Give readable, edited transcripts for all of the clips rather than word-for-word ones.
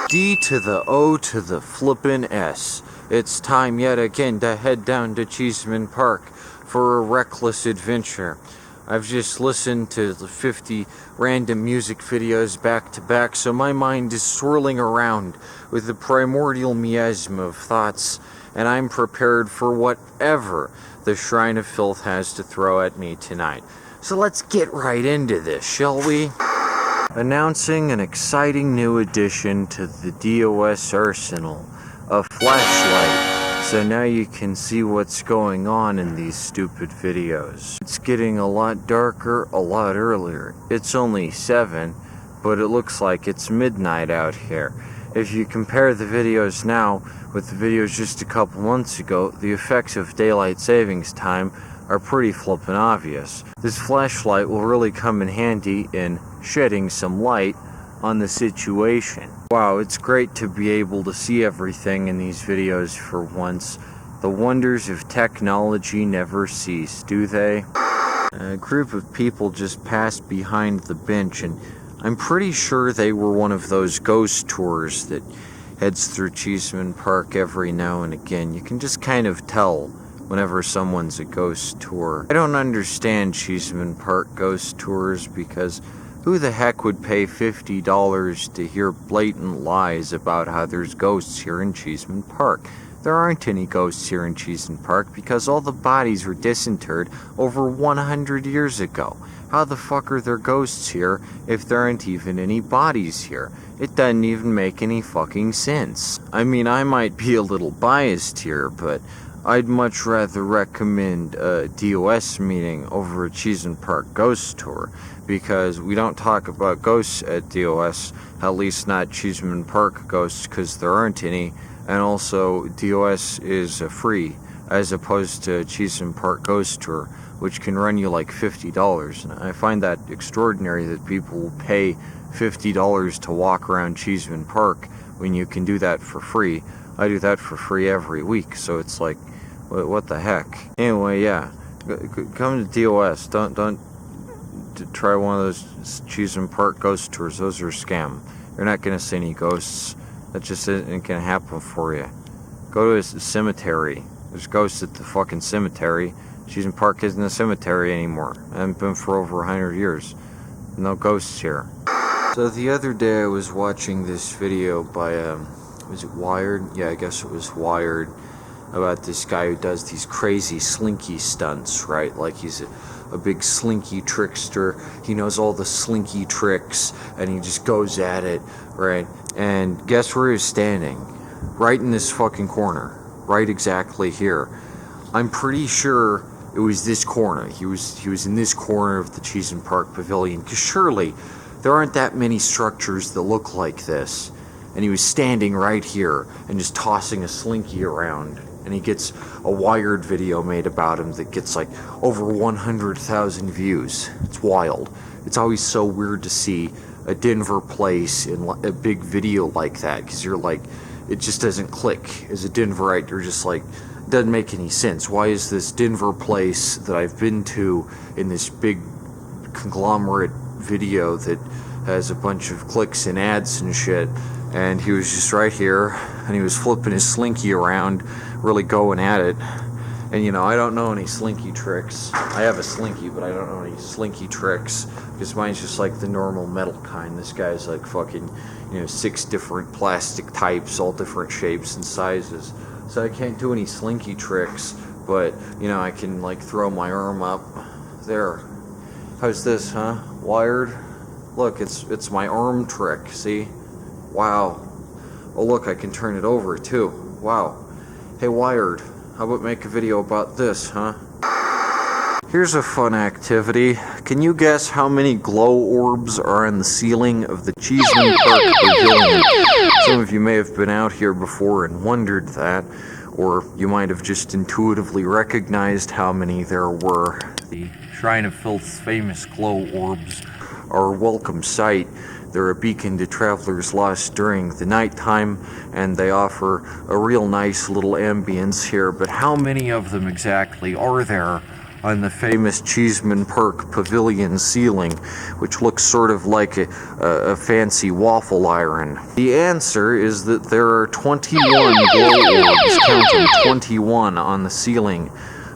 D to the O to the flippin' S. It's time yet again to head down to Cheeseman Park for a reckless adventure. I've just listened to the 50 random music videos back to back, so my mind is swirling around with the primordial miasma of thoughts, and I'm prepared for whatever the Shrine of Filth has to throw at me tonight. So let's get right into this, shall we? Announcing an exciting new addition to the DOS arsenal, a flashlight, so now you can see what's going on in these stupid videos. It's getting a lot darker a lot earlier. It's only 7, but it looks like it's midnight out here. If you compare the videos now with the videos just a couple months ago, the effects of daylight savings time are pretty flippin' obvious. This flashlight will really come in handy in shedding some light on the situation. Wow, it's great to be able to see everything in these videos for once. The wonders of technology never cease, do they? A group of people just passed behind the bench, and I'm pretty sure they were one of those ghost tours that heads through Cheeseman Park every now and again. You can just kind of tell whenever someone's a ghost tour. I don't understand Cheeseman Park ghost tours, because who the heck would pay $50 to hear blatant lies about how there's ghosts here in Cheeseman Park? There aren't any ghosts here in Cheeseman Park because all the bodies were disinterred over 100 years ago. How the fuck are there ghosts here if there aren't even any bodies here? It doesn't even make any fucking sense. I mean, I might be a little biased here, but I'd much rather recommend a DOS meeting over a Cheeseman Park ghost tour, because we don't talk about ghosts at DOS, at least not Cheeseman Park ghosts, because there aren't any, and also DOS is free, as opposed to Cheeseman Park ghost tour, which can run you like $50, and I find that extraordinary that people will pay $50 to walk around Cheeseman Park when you can do that for free. I do that for free every week, so it's like, what the heck? Anyway, yeah, come to DOS. Don't try one of those Cheeseman Park ghost tours. Those are a scam. You're not gonna see any ghosts. That just isn't gonna happen for you. Go to a cemetery. There's ghosts at the fucking cemetery. Cheeseman Park isn't a cemetery anymore. I haven't been for over 100 years. No ghosts here. So the other day I was watching this video by was it Wired? Yeah, I guess it was Wired, about this guy who does these crazy slinky stunts, right? Like he's a big slinky trickster. He knows all the slinky tricks, and he just goes at it, right? And guess where he's standing? Right in this fucking corner. Right exactly here. I'm pretty sure it was this corner. He was in this corner of the Cheeseman Park Pavilion, because surely there aren't that many structures that look like this. And he was standing right here and just tossing a slinky around. And he gets a Wired video made about him that gets like over 100,000 views. It's wild. It's always so weird to see a Denver place in a big video like that, because you're like, it just doesn't click. As a Denverite, you're just like, it doesn't make any sense. Why is this Denver place that I've been to in this big conglomerate video that has a bunch of clicks and ads and shit? And he was just right here, and he was flipping his slinky around, really going at it. And you know, I don't know any slinky tricks. I have a slinky, but I don't know any slinky tricks, because mine's just like the normal metal kind. This guy's like fucking, 6 different plastic types, all different shapes and sizes. So I can't do any slinky tricks, but I can like throw my arm up. There. How's this, huh? Wired? Look, it's my arm trick, see? Wow. Oh look, I can turn it over too. Wow. Hey Wired, how about make a video about this, huh? Here's a fun activity. Can you guess how many glow orbs are on the ceiling of the Cheeseman Park Pavilion? Some of you may have been out here before and wondered that, or you might have just intuitively recognized how many there were. The Shrine of Filth's famous glow orbs are a welcome sight. They're a beacon to travelers lost during the nighttime, and they offer a real nice little ambience here. But how many of them exactly are there on the famous Cheeseman Park pavilion ceiling, which looks sort of like a fancy waffle iron? The answer is that there are 21 glow orbs, counting 21 on the ceiling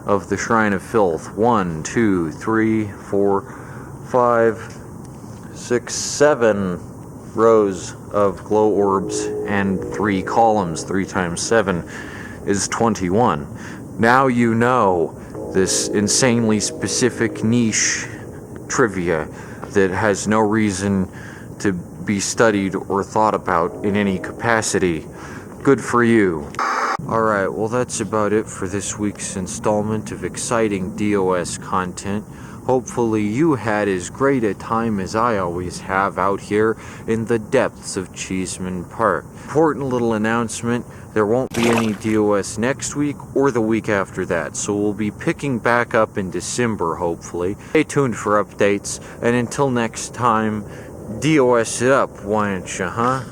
of the Shrine of Filth. 1, 2, 3, 4, 5, 6, 7 rows of glow orbs and 3 columns. 3 times 7 is 21. Now you know this insanely specific niche trivia that has no reason to be studied or thought about in any capacity. Good for you. Alright, well that's about it for this week's installment of exciting DOS content. Hopefully you had as great a time as I always have out here in the depths of Cheeseman Park. Important little announcement, there won't be any DOS next week or the week after that, so we'll be picking back up in December hopefully. Stay tuned for updates, and until next time, DOS it up, why don't you, huh?